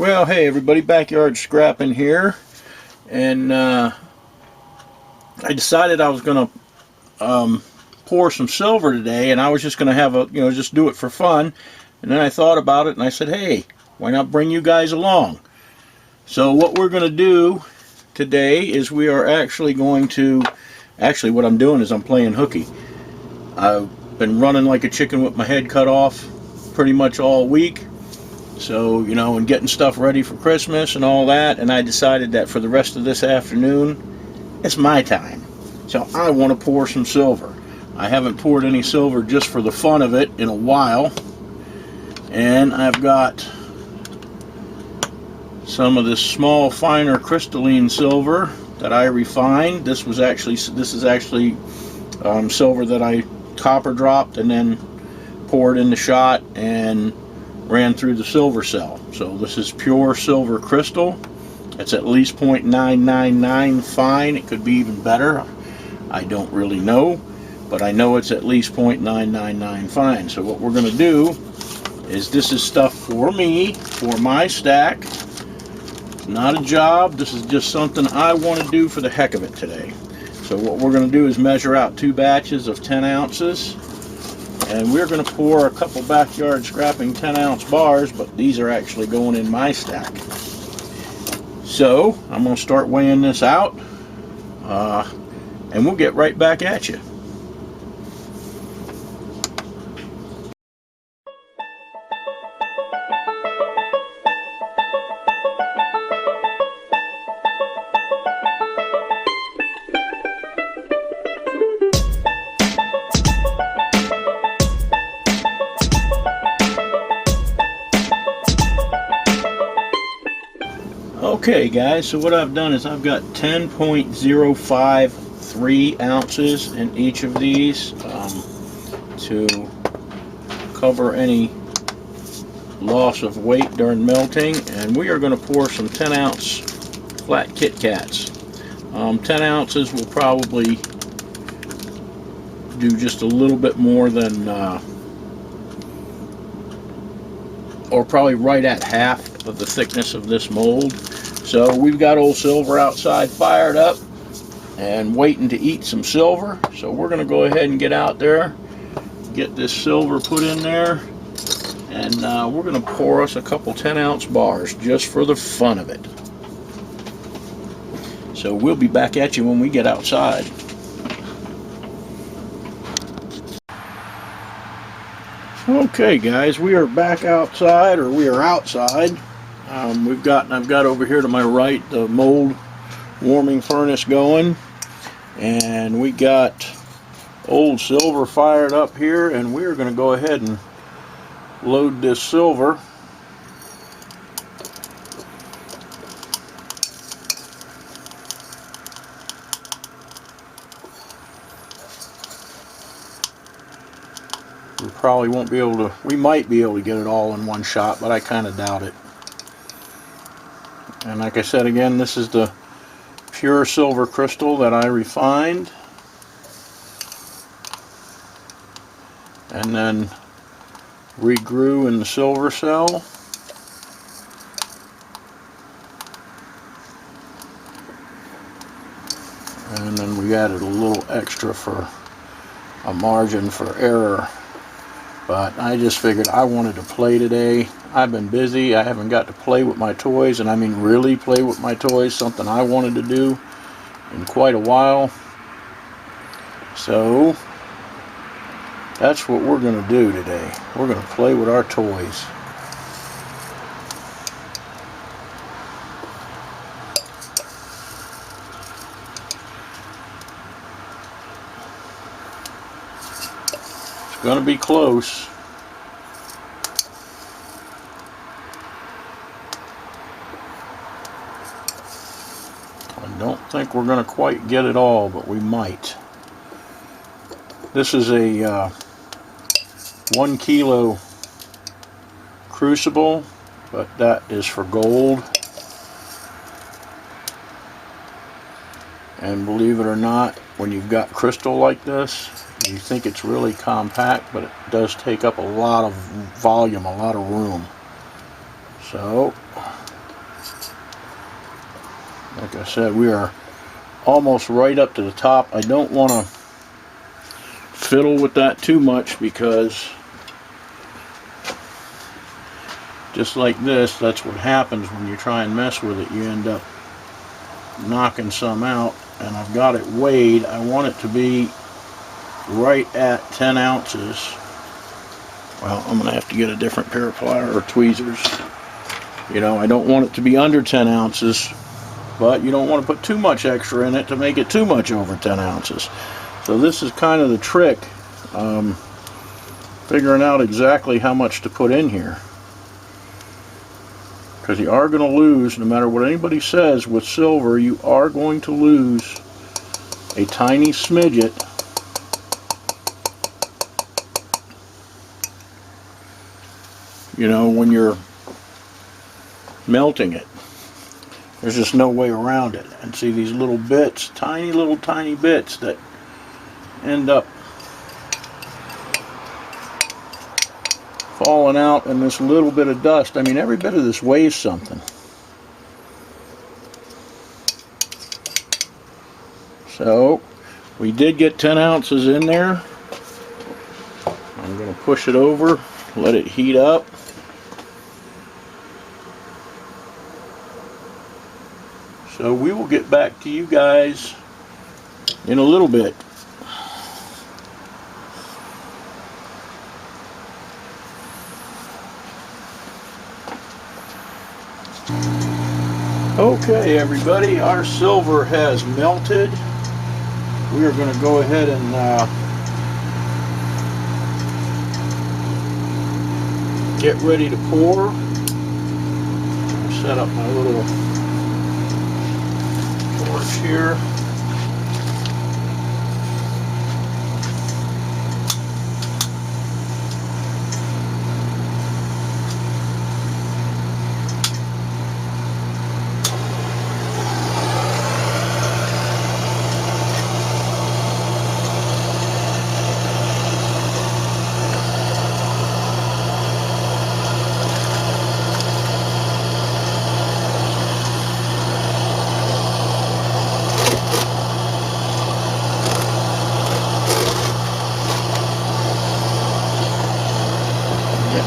Well, hey everybody, backyard scrapping here, and I decided I was going to pour some silver today, and I was just going to have just do it for fun. And then I thought about it, and I said, hey, why not bring you guys along? So what we're going to do today is we are actually going to, what I'm doing is I'm playing hooky. I've been running like a chicken with my head cut off pretty much all week. So, and getting stuff ready for Christmas and all that, and I decided that for the rest of this afternoon, it's my time. So I want to pour some silver. I haven't poured any silver just for the fun of it in a while. And I've got some of this small, finer crystalline silver that I refined. This is actually silver that I copper dropped and then poured in the shot and ran through the silver cell. So this is pure silver crystal. It's at least 0.999 fine. It could be even better. I don't really know, but I know it's at least 0.999 fine. So what we're going to do is, this is stuff for me, for my stack. It's not a job. This is just something I want to do for the heck of it today. So what we're going to do is measure out 2 batches of 10 ounces. And we're going to pour a couple backyard scrapping 10-ounce bars, but these are actually going in my stack. So I'm going to start weighing this out, and we'll get right back at you. Okay guys, so what I've done is I've got 10.053 ounces in each of these to cover any loss of weight during melting, and we are going to pour some 10-ounce flat Kit Kats. 10 ounces will probably do just a little bit more than or probably right at half of the thickness of this mold. So we've got old silver outside fired up and waiting to eat some silver. So we're going to go ahead and get out there, get this silver put in there, and we're going to pour us a couple 10-ounce bars just for the fun of it. So we'll be back at you when we get outside. Okay guys, we are back outside, or we are outside. I've got over here to my right the mold warming furnace going, and we got old silver fired up here, and we're going to go ahead and load this silver. We probably won't be able to, we might be able to get it all in one shot, but I kind of doubt it. And like I said again, this is the pure silver crystal that I refined and then regrew in the silver cell. And then we added a little extra for a margin for error. But I just figured I wanted to play today. I've been busy. I haven't got to play with my toys, and I mean really play with my toys, something I wanted to do in quite a while. So that's what we're going to do today. We're going to play with our toys. It's going to be close. I don't think we're going to quite get it all, but we might. This is a 1 kilo crucible, but that is for gold. And believe it or not, when you've got crystal like this, you think it's really compact, but it does take up a lot of volume, a lot of room. So Like I said, we are almost right up to the top. I don't want to fiddle with that too much because just like this, that's what happens when you try and mess with it. You end up knocking some out. And I've got it weighed. I want it to be right at 10 ounces. Well, I'm going to have to get a different pair of pliers or tweezers. You know, I don't want it to be under 10 ounces, but you don't want to put too much extra in it to make it too much over 10 ounces. So this is kind of the trick, figuring out exactly how much to put in here. Because you are going to lose, no matter what anybody says, with silver, you are going to lose a tiny smidget you know, when you're melting it. There's just no way around it. And see these little bits, tiny bits that end up falling out in this little bit of dust. I mean, every bit of this weighs something. So we did get 10 ounces in there. I'm going to push it over, let it heat up. So we will get back to you guys in a little bit. Okay, everybody, our silver has melted. We are going to go ahead and get ready to pour. I'll set up my little torch here.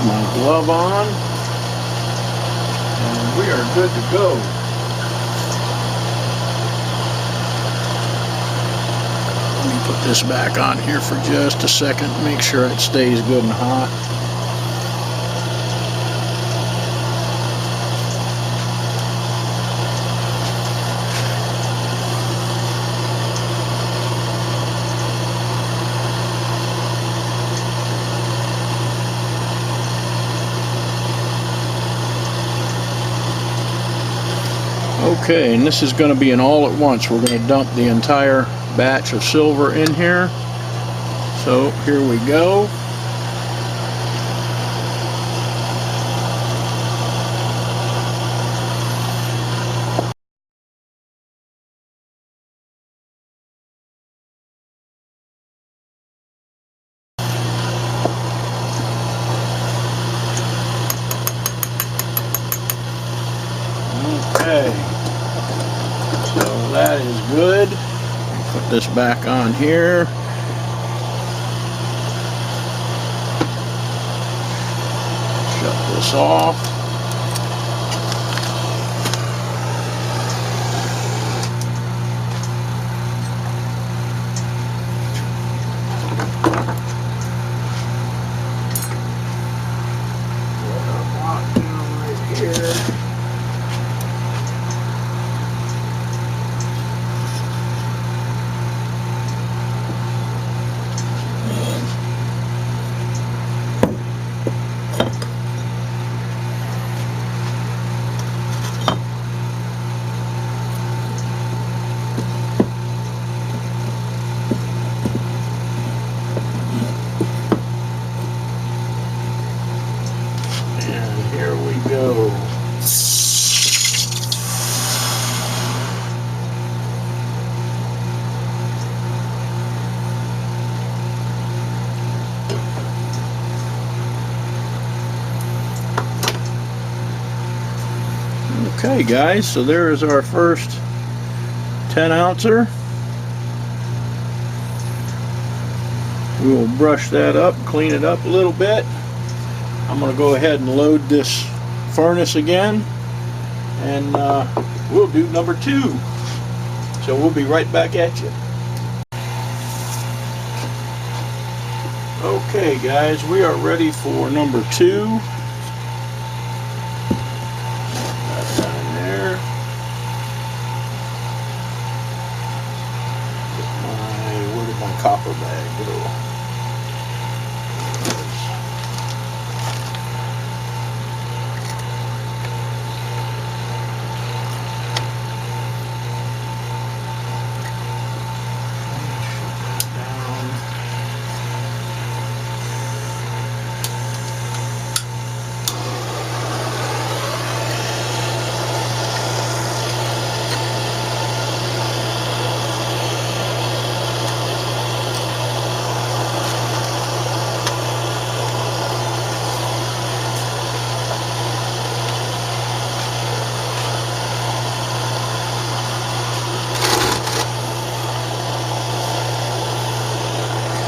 My glove on, and we are good to go. Let me put this back on here for just a second, make sure it stays good and hot. Okay, and this is going to be an all at once. We're going to dump the entire batch of silver in here. So here we go. Okay. So that is good. Put this back on here. Shut this off. Put our pot down right here. Go. Okay guys, so there is our first 10-ouncer. We will brush that up, clean it up a little bit. I'm going to go ahead and load this furnace again, and we'll do number 2. So we'll be right back at you. Okay guys, we are ready for number 2. That's down there. Where did my copper bag go?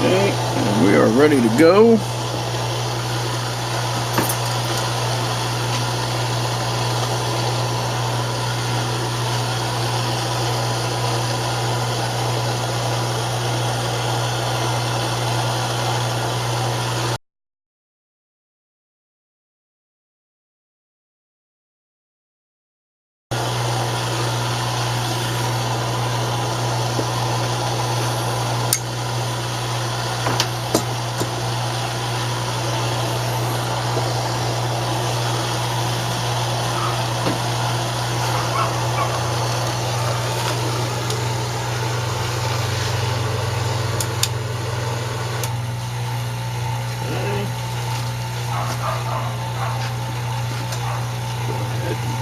Okay, and we are ready to go.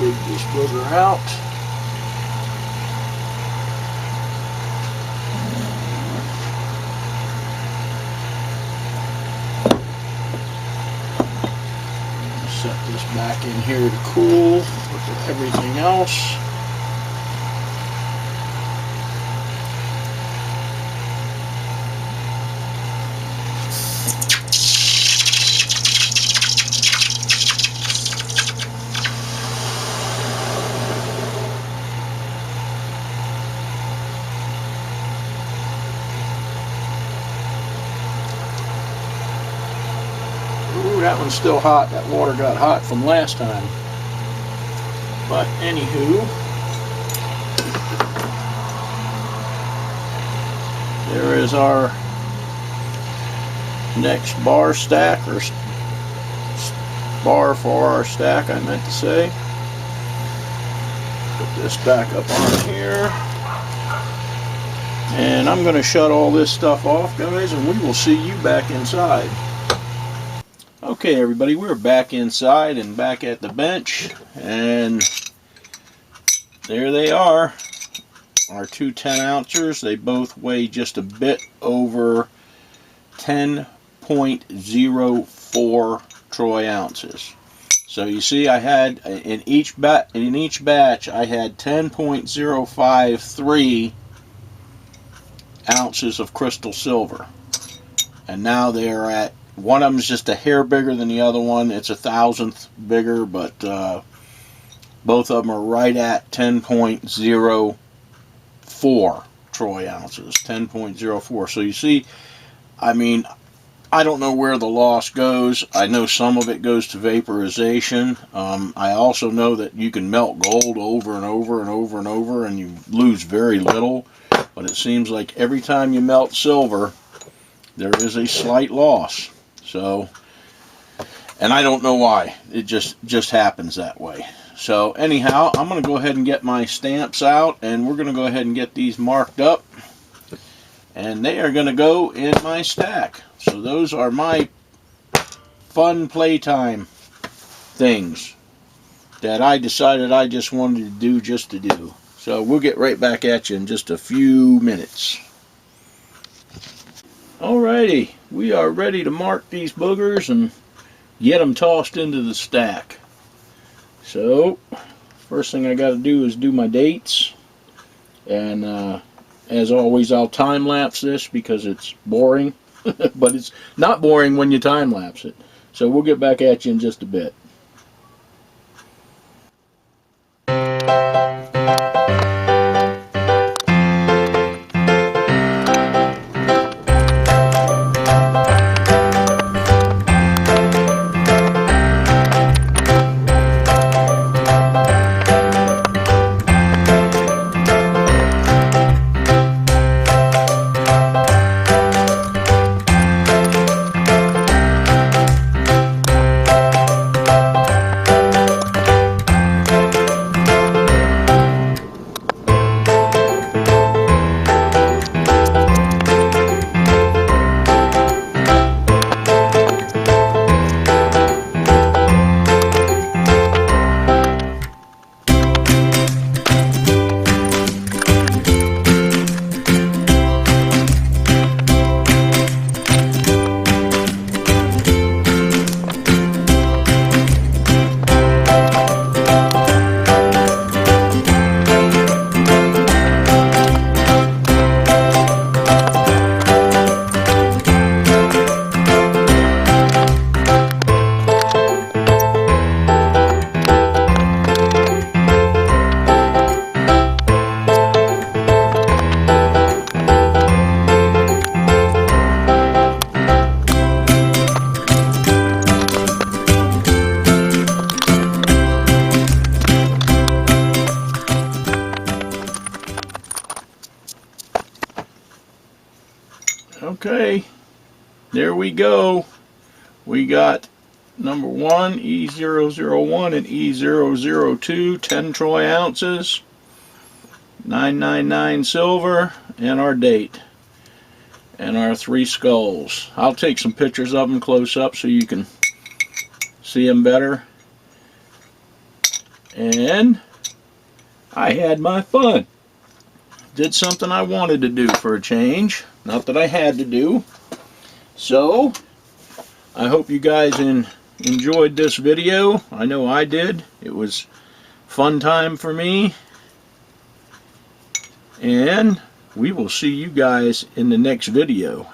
Dig this booger out. Set this back in here to cool with everything else. That one's still hot. That water got hot from last time. But anywho, there is our next bar stack, or bar for our stack, I meant to say. Put this back up on here. And I'm going to shut all this stuff off, guys, and we will see you back inside. Okay everybody, we're back inside and back at the bench, and there they are, our 2 10-ounces. They both weigh just a bit over 10.04 troy ounces. So you see, I had in each batch I had 10.053 ounces of crystal silver, and now they are at, one of them is just a hair bigger than the other one. It's a 1,000th bigger, but both of them are right at 10.04 troy ounces. 10.04. So you see, I mean, I don't know where the loss goes. I know some of it goes to vaporization. I also know that you can melt gold over and over and over and over, and you lose very little. But it seems like every time you melt silver, there is a slight loss. So, and I don't know why. It just happens that way. So anyhow, I'm going to go ahead and get my stamps out, and we're going to go ahead and get these marked up, and they are going to go in my stack. So those are my fun playtime things that I decided I just wanted to do just to do. So we'll get right back at you in just a few minutes. Alrighty, we are ready to mark these boogers and get them tossed into the stack. So, first thing I got to do is do my dates. And as always, I'll time lapse this because it's boring, but it's not boring when you time lapse it. So we'll get back at you in just a bit. Okay, there we go. We got number 1, E001 and E002, 10 troy ounces, 999 silver, and our date, and our 3 skulls. I'll take some pictures of them close up so you can see them better. And I had my fun. Did something I wanted to do for a change. Not that I had to do. So, I hope you guys enjoyed this video. I know I did. It was fun time for me. And we will see you guys in the next video.